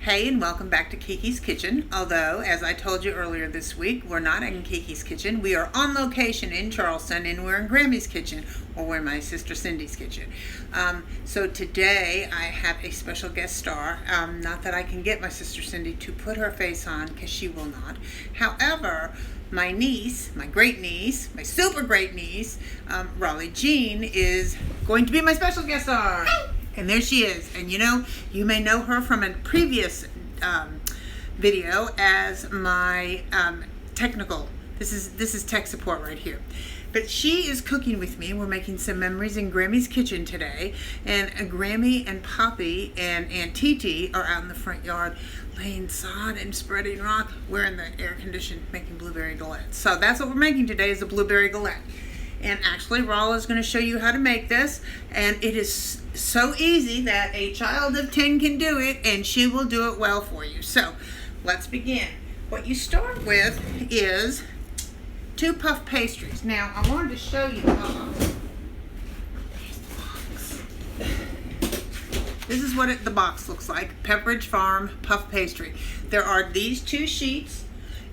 Hey, and welcome back to Kiki's Kitchen. Although, as I told you earlier this week, we're not in Kiki's Kitchen. We are on location in Charleston, and we're in Grammy's kitchen, or we're in my sister Cindy's kitchen. So today I have a special guest star. Not that I can get my sister Cindy to put her face on, because she will not. However, my niece, my great niece, my super great niece, Rali Jean, is going to be my special guest star. And there she is. And you may know her from a previous video as my technical. This is tech support right here. But she is cooking with me. We're making some memories in Grammy's kitchen today. And Grammy and Poppy and Aunt Titi are out in the front yard laying sod and spreading rock. We're in the air conditioned making blueberry galettes. So that's what we're making today, is a blueberry galette. And actually, Rala is going to show you how to make this. And it is so easy that a child of 10 can do it, and she will do it well for you. So let's begin. What you start with is 2 puff pastries. Now, I wanted to show you the box. This is what the box looks like. Pepperidge Farm puff pastry. There are these 2 sheets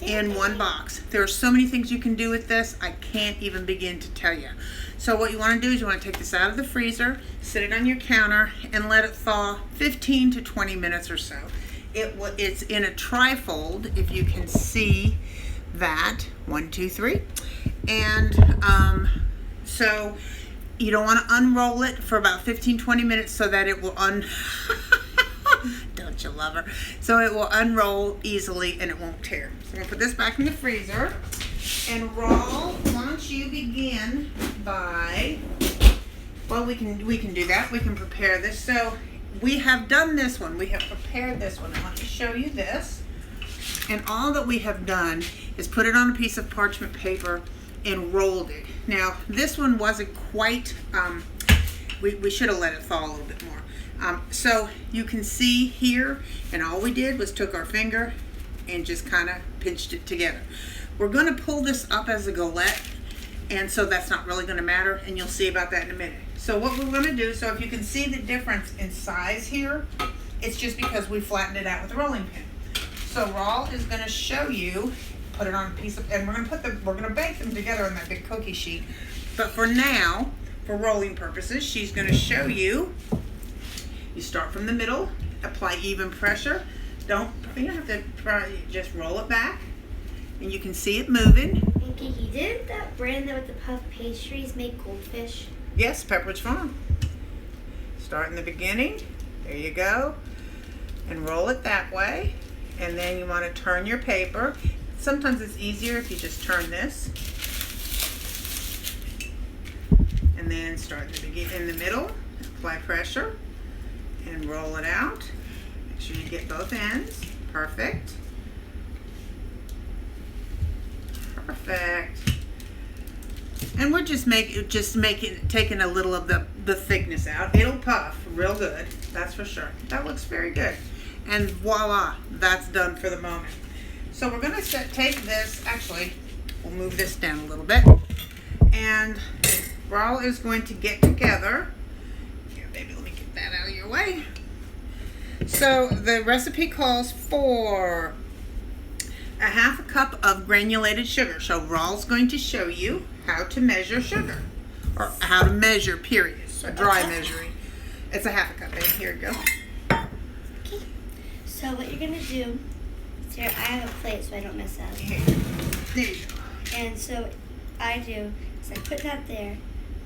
in one box. There are so many things you can do with this, I can't even begin to tell you. So what you want to do is you want to take this out of the freezer, sit it on your counter, and let it thaw 15 to 20 minutes or so. It's in a trifold, if you can see that. 1, 2, 3. And so you don't want to unroll it for about 15-20 minutes so that it will don't you love her? So it will unroll easily and it won't tear. So I'm going to put this back in the freezer. And Raul, why don't you begin by, well, we can do that. We can prepare this. So we have done this one. We have prepared this one. I want to show you this. And all that we have done is put it on a piece of parchment paper and rolled it. Now, this one wasn't quite, we should have let it thaw a little bit more. So you can see here, and all we did was took our finger and just kind of pinched it together. We're going to pull this up as a galette, and so that's not really going to matter, and you'll see about that in a minute. So what we're going to do, so if you can see the difference in size here, it's just because we flattened it out with a rolling pin. So Raul is going to show you, put it on a piece of, and we're going to bake them together on that big cookie sheet. But for now, for rolling purposes, she's going to show you. You start from the middle, apply even pressure. You don't have to just roll it back, and you can see it moving. And Kiki, didn't that brand that with the puff pastries make goldfish? Yes, Pepperidge Farm. Start in the beginning. There you go. And roll it that way. And then you want to turn your paper. Sometimes it's easier if you just turn this. And then start in the middle, apply pressure, and roll it out. Make sure you get both ends. Perfect. Perfect. And we're taking a little of the thickness out. It'll puff real good, that's for sure. That looks very good. And voila, that's done for the moment. So we're going to take this, actually, we'll move this down a little bit. And Raul is going to get together. Here, baby, let me get that out of your way. So the recipe calls for a 1/2 cup of granulated sugar. So Raul's going to show you how to measure sugar, or how to measure, period. A dry measuring. It's a 1/2 cup, baby. Here you go. Okay. So what you're going to do, here, I have a plate so I don't mess up. Here. There you go. And so what I do is I put that there,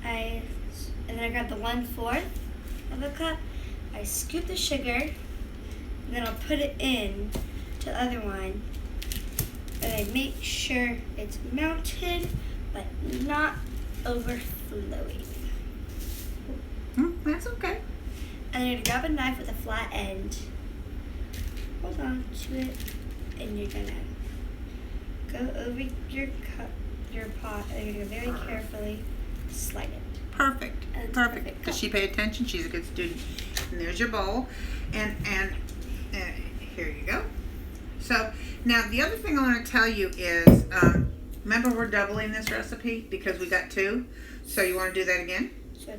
and then I grab the 1/4 of a cup, I scoop the sugar, and then I'll put it in to the other one, and I make sure it's mounted, but not overflowing. That's okay. And then you're gonna grab a knife with a flat end, hold on to it, and you're gonna go over your cup, your pot, and you're gonna very carefully slide it. Perfect. Perfect. Does she pay attention? She's a good student. And there's your bowl. And here you go. So now the other thing I want to tell you is, remember we're doubling this recipe because we got 2. So you want to do that again? Sure.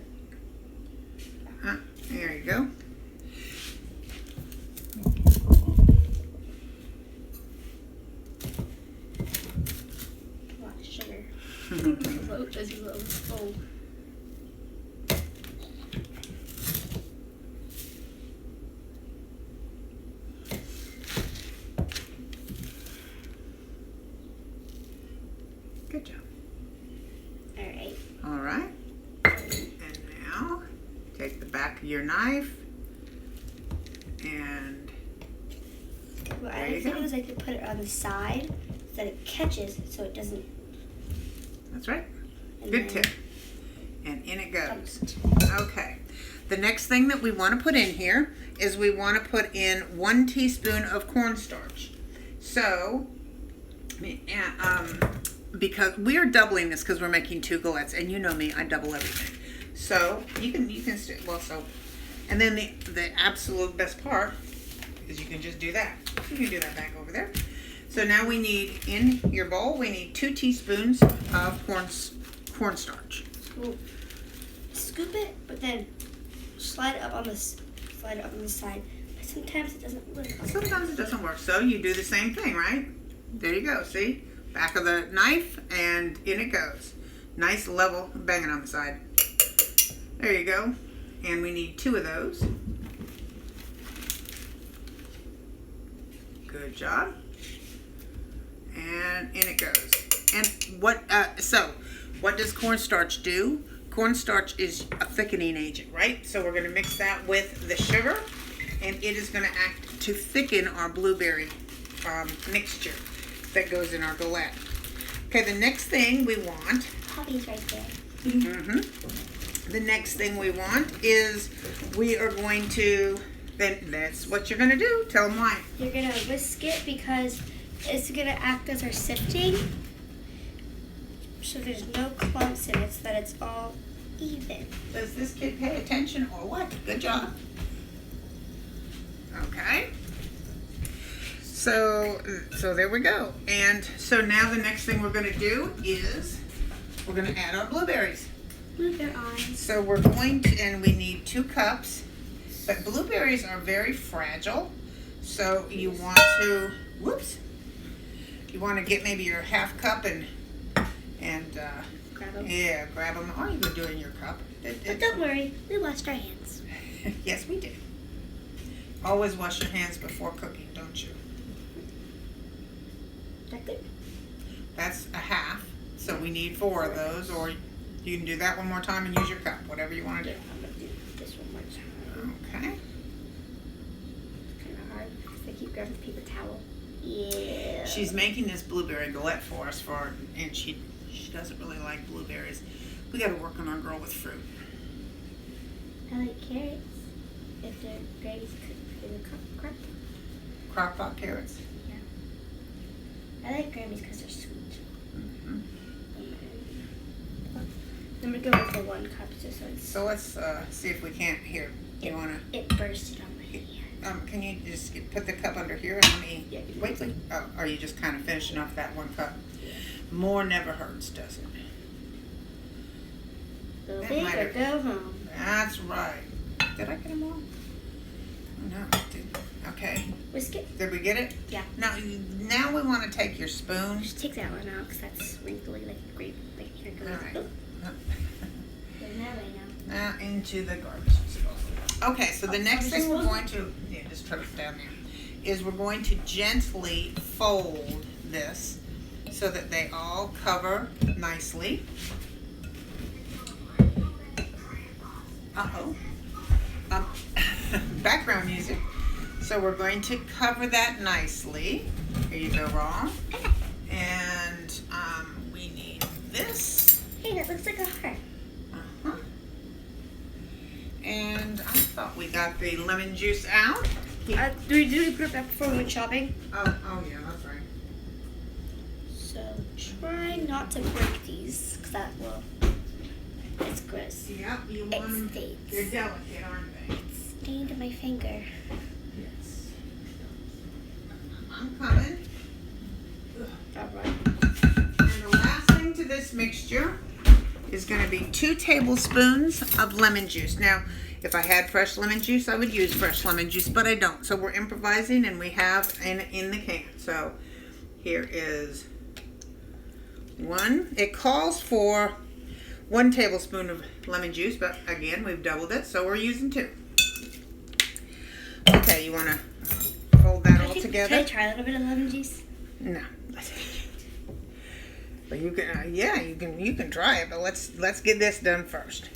There you go. This is a little full. Good job. Alright. All right. And now take the back of your knife and What there I you like to go. do is I like to put it on the side so that it catches so it doesn't. That's right. And Good then- tip. And in it goes. Okay. The next thing that we want to put in here is we want to put in 1 teaspoon of cornstarch. So, because we are doubling this because we're making 2 galettes, and you know me, I double everything. So you can and then the absolute best part is you can just do that. You can do that back over there. So now we need, in your bowl, we need 2 teaspoons of cornstarch. We'll scoop it, but then slide it up on the side. But sometimes it doesn't work. Sometimes it doesn't work, so you do the same thing, right? There you go, see? Back of the knife, and in it goes. Nice level, banging on the side. There you go. And we need 2 of those. Good job. And in it goes. And what does cornstarch do? Cornstarch is a thickening agent, right? So we're going to mix that with the sugar, and it is going to act to thicken our blueberry mixture that goes in our galette. Okay, the next thing we want. Poppy's right there. The next thing we want is we are going to. Then that's what you're going to do. Tell them why. You're gonna whisk it because it's gonna act as our sifting, so there's no clumps in it, so that it's all even. Does this kid pay attention or what? Good job. Okay. So there we go. And so now the next thing we're going to do is we're going to add our blueberries. Blueberry eyes. So we're going to, and we need 2 cups. But blueberries are very fragile. So you want to, you want to get maybe your half cup and Grab them. yeah, grab them. Or you can do it in your cup. But don't worry, we washed our hands. Yes, we did. Always wash your hands before cooking, don't you? That's it. That's a half, so we need 4 of those, or you can do that one more time and use your cup, whatever you want to Yeah, do. I'm gonna do this one more time. Okay. It's kind of hard because I keep grabbing the paper towel. Yeah. She's making this blueberry galette for us, and she doesn't really like blueberries. We got to work on our girl with fruit. I like carrots. If they're gravies in the cup. Crock pot carrots. I like Grammys because they're sweet. Mm-hmm. I'm gonna go with the 1 cup just so it's. So let's see if we can't. Here, you want to? It bursted on my hand. Can you just put the cup under here and let me? Yeah. Wait. Oh, are you just kind of finishing off that 1 cup? More never hurts, does it? Go That big might or have- go home. That's right. Did I get them all? No. Okay. Whisk it. Did we get it? Yeah. Now we want to take your spoon. Just take that one out because that's wrinkly like grape. Like here goes. All right. Oh, there's that way now. Now into the garbage disposal. Okay, so the next thing we're going to, just put it down there, is we're going to gently fold this so that they all cover nicely. Uh-oh. Background music. So we're going to cover that nicely. Here you go, Ron. And we need this. Hey, that looks like a heart. Uh-huh. And I thought we got the lemon juice out. Do we put it back before we went shopping? Oh yeah, that's right. So try not to break these because that will. It's gross. Yep, you It want them. stains. They're delicate, aren't they? It's stained my finger. Yes. I'm coming. Alright. And the last thing to this mixture is going to be 2 tablespoons of lemon juice. Now, if I had fresh lemon juice, I would use fresh lemon juice, but I don't. So we're improvising, and we have in the can. So here is 1. It calls for 1 tablespoon of lemon juice, but again, we've doubled it, so we're using 2. Okay, you want to fold that all together? Can I try a little bit of lemon juice? No. But you can, yeah, you can try it, but let's get this done first.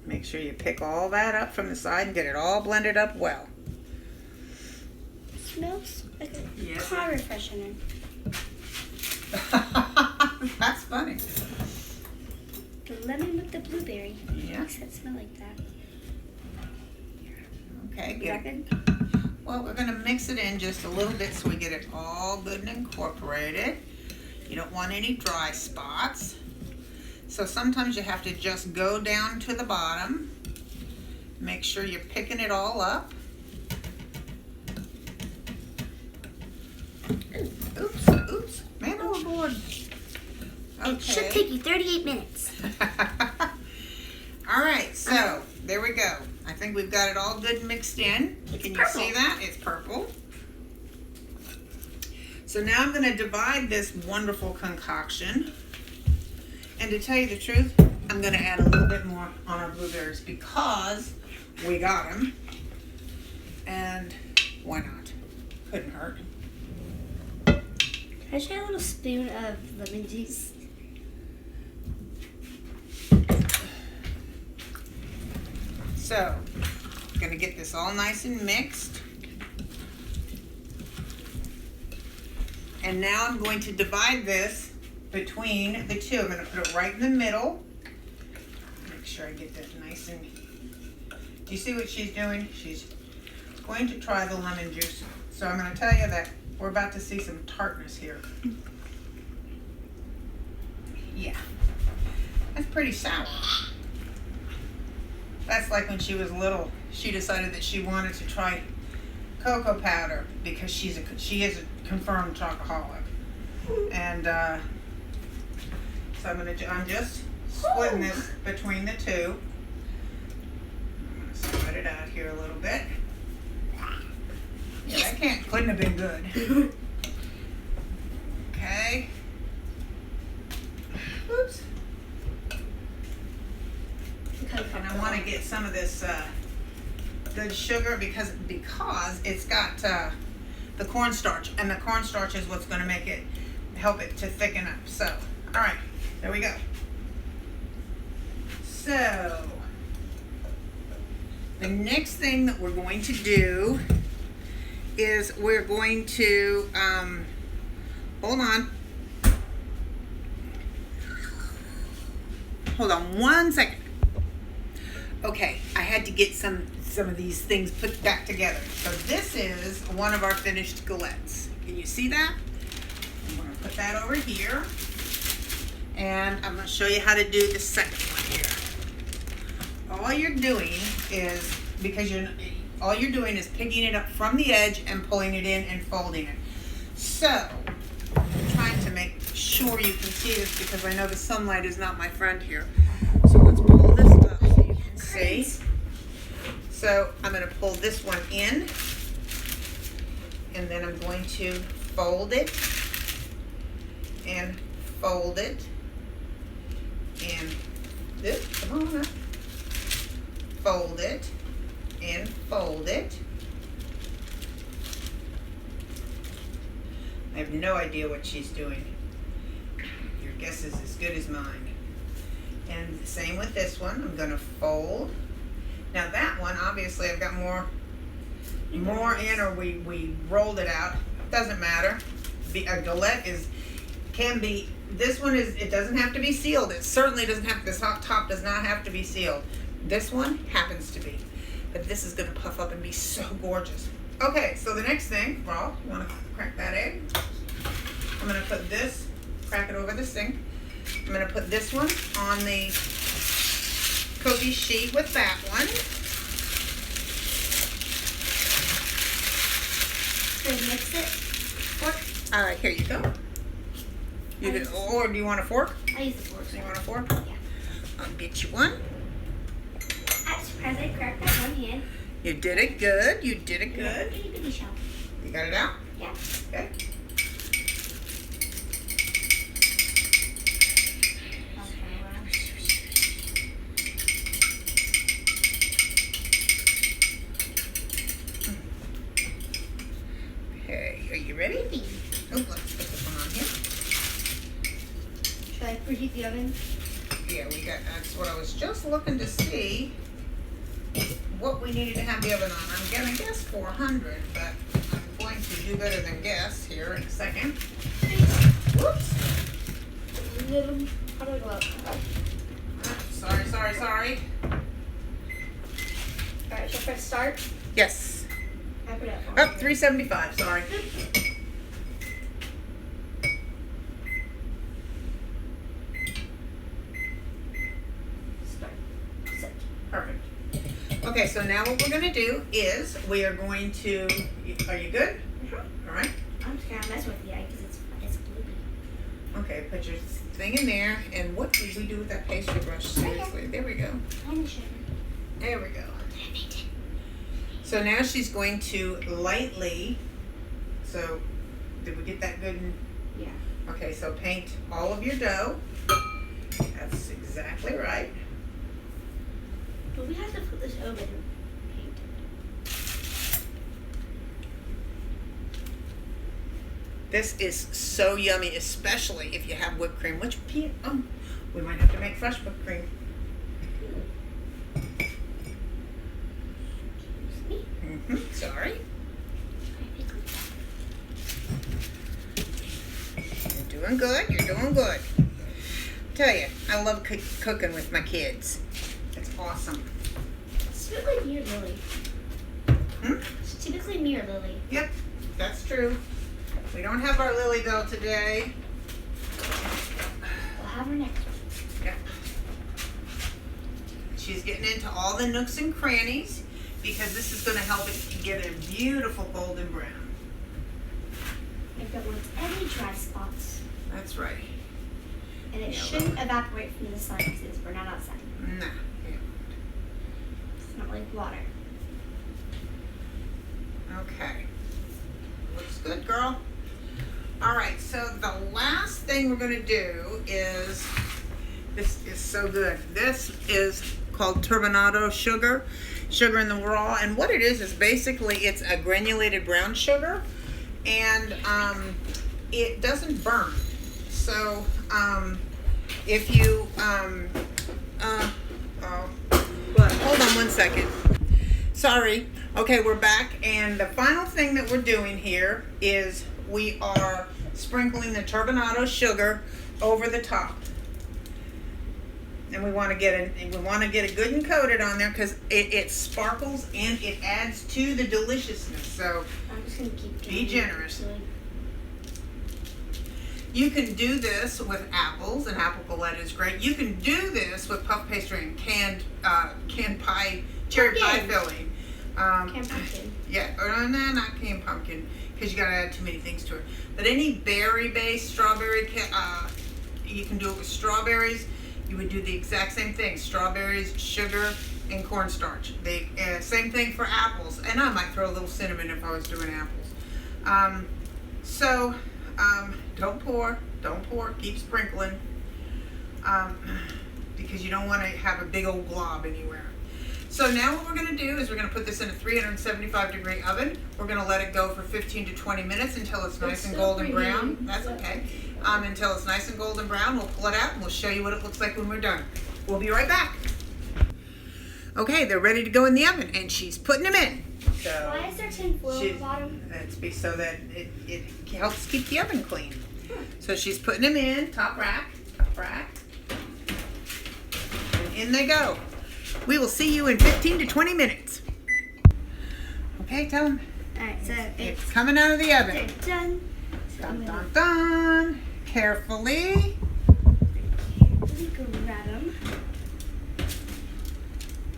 Make sure you pick all that up from the side and get it all blended up well. It smells like a Yes. car refreshener. That's funny. The lemon with the blueberry. Yeah. Makes it smell like that. Okay, Is good. that good? Well, we're going to mix it in just a little bit so we get it all good and incorporated. You don't want any dry spots. So sometimes you have to just go down to the bottom. Make sure you're picking it all up. Oops, man overboard. It should take you 38 minutes. All right, so there we go. I think we've got it all good mixed in. Can you see that? It's purple. So now I'm going to divide this wonderful concoction. And to tell you the truth, I'm going to add a little bit more on our blueberries because we got them. And why not? Couldn't hurt. Can I try a little spoon of lemon juice? So, I'm going to get this all nice and mixed. And now I'm going to divide this between the two. I'm going to put it right in the middle. Make sure I get that nice and... Do you see what she's doing? She's going to try the lemon juice. So I'm going to tell you that we're about to see some tartness here. Yeah. That's pretty sour. That's like when she was little, she decided that she wanted to try cocoa powder because she is a confirmed chocoholic. And so I'm just splitting this between the two. I'm going to spread it out here a little bit. Yeah, that couldn't have been good. Okay. Oops. And I want to get some of this good sugar because it's got the cornstarch, and the cornstarch is what's going to help it to thicken up. So, all right, there we go. So, the next thing that we're going to do is we're going to hold on. Hold on 1 second. Okay, I had to get some of these things put back together. So this is one of our finished galettes. Can you see that? I'm going to put that over here. And I'm going to show you how to do the second one here. All you're doing is, all you're doing is picking it up from the edge and pulling it in and folding it. So, I'm trying to make sure you can see this because I know the sunlight is not my friend here. So let's pull this up so you can see. So I'm going to pull this one in, and then I'm going to fold it, and fold it, and come on up. Fold it, and fold it. I have no idea what she's doing. Your guess is as good as mine. And the same with this one. I'm going to fold. Now that one, obviously, I've got more in, or we rolled it out. Doesn't matter. A galette can be. This one it doesn't have to be sealed. It certainly doesn't have. This top does not have to be sealed. This one happens to be. But this is going to puff up and be so gorgeous. Okay, so the next thing, Raw, you want to crack that egg? I'm going to put this, crack it over this thing. I'm going to put this one on the cookie sheet with that one. Can we mix it? Fork? Here you go. Or do you want a fork? I use the fork. You want a fork? Yeah. I'll get you one. I'm surprised I cracked that one hand. You did it good. You did it good. Itty bitty shell. You got it out? Yeah. Okay. You ready? Maybe. Oh, let's put this one on here. Should I preheat the oven? Yeah, that's what I was just looking to see. What we needed to have the oven on. I'm gonna guess 400, but I'm going to do better than guess here in a second. Whoops. How do I go out? Sorry. Alright, should I press start? Yes. I put it up. Oh, 375, sorry. Start. Set. Perfect. Okay, so now what we're going to do is we are going to, are you good? Mm-hmm. All right. I'm just gonna mess with the egg because it's gloopy. Okay, put your thing in there. And what did we do with that pastry brush? Seriously, there we go. And the sugar. There we go. So now she's going to lightly, so did we get that good? Yeah. Okay, so paint all of your dough. That's exactly right. But we have to put this over and paint it. This is so yummy, especially if you have whipped cream, which we might have to make fresh whipped cream. Sorry. You're doing good. You're doing good. Tell you, I love cooking with my kids. It's awesome. It's typically me or Lily. It's typically me or Lily. Yep, that's true. We don't have our Lily though today. We'll have her next one. Yep. She's getting into all the nooks and crannies because this is going to help it get a beautiful golden brown. If it wants any dry spots. That's right. And it shouldn't evaporate from the sun because we're not outside. Nah. Yeah. It's not like water. Okay. Looks good, girl. All right, so the last thing we're going to do is, this is so good. This is called turbinado sugar in the raw. And what it is basically it's a granulated brown sugar. And it doesn't burn. So if you, hold on one second. Sorry. Okay, we're back. And the final thing that we're doing here is we are sprinkling the turbinado sugar over the top. And we want to get it good and coated on there because it sparkles and it adds to the deliciousness. So I'm just going to keep doing be generous. You can do this with apples, and apple galette is great. You can do this with puff pastry and canned pie, cherry pie filling. Canned pumpkin. Yeah, or no, not canned pumpkin, because you gotta add too many things to it. But any berry-based strawberry, you can do it with strawberries. You would do the exact same thing: strawberries, sugar, and cornstarch. Same thing for apples, and I might throw a little cinnamon if I was doing apples. Don't pour, keep sprinkling, because you don't want to have a big old glob anywhere. So now what we're going to do is we're going to put this in a 375-degree oven. We're going to let it go for 15 to 20 minutes until it's nice and golden brown. That's okay. Until it's nice and golden brown, we'll pull it out and we'll show you what it looks like when we're done. We'll be right back. Okay, they're ready to go in the oven, and she's putting them in. So why is there tin foil on the bottom? It's so that it helps keep the oven clean. So she's putting them in, top rack. And in they go. We will see you in 15 to 20 minutes. Okay, tell them. Alright, so It's coming out of the oven. They're done. So Dun, dun, dun. Carefully. Carefully grab them.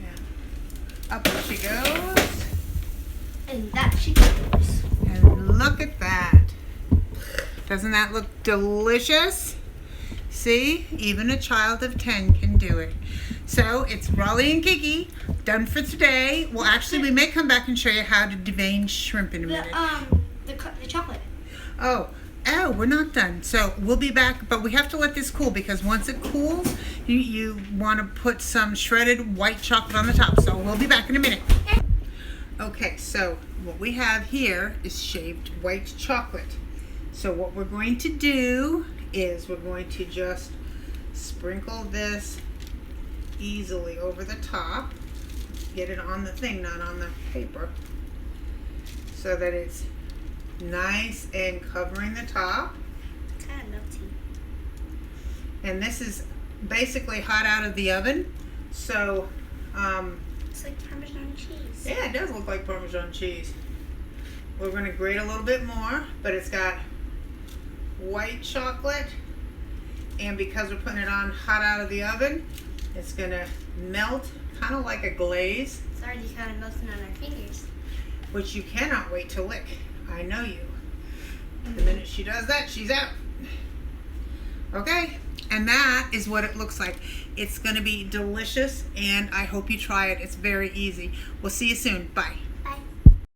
Yeah. Up she goes. And that she goes. And look at that. Doesn't that look delicious? See, even a child of 10 can do it. So it's Raleigh and Kiki done for today. Well, actually, we may come back and show you how to devein shrimp in a minute. The chocolate. Oh, we're not done. So we'll be back, but we have to let this cool because once it cools, you want to put some shredded white chocolate on the top. So we'll be back in a minute. Okay, so what we have here is shaved white chocolate. So what we're going to do is we're going to just sprinkle this easily over the top. Get it on the thing, not on the paper, so that it's nice and covering the top. It's kind of melty. And this is basically hot out of the oven, so It's like Parmesan cheese. yeah, it does look like Parmesan cheese. We're going to grate a little bit more, but it's got white chocolate, and because we're putting it on hot out of the oven, it's going to melt kind of like a glaze, It's already kind of melting on our fingers. which you cannot wait to lick. I know you. The minute she does that, she's out. Okay, and that is what it looks like. It's going to be delicious, and I hope you try it. It's very easy. We'll see you soon. Bye.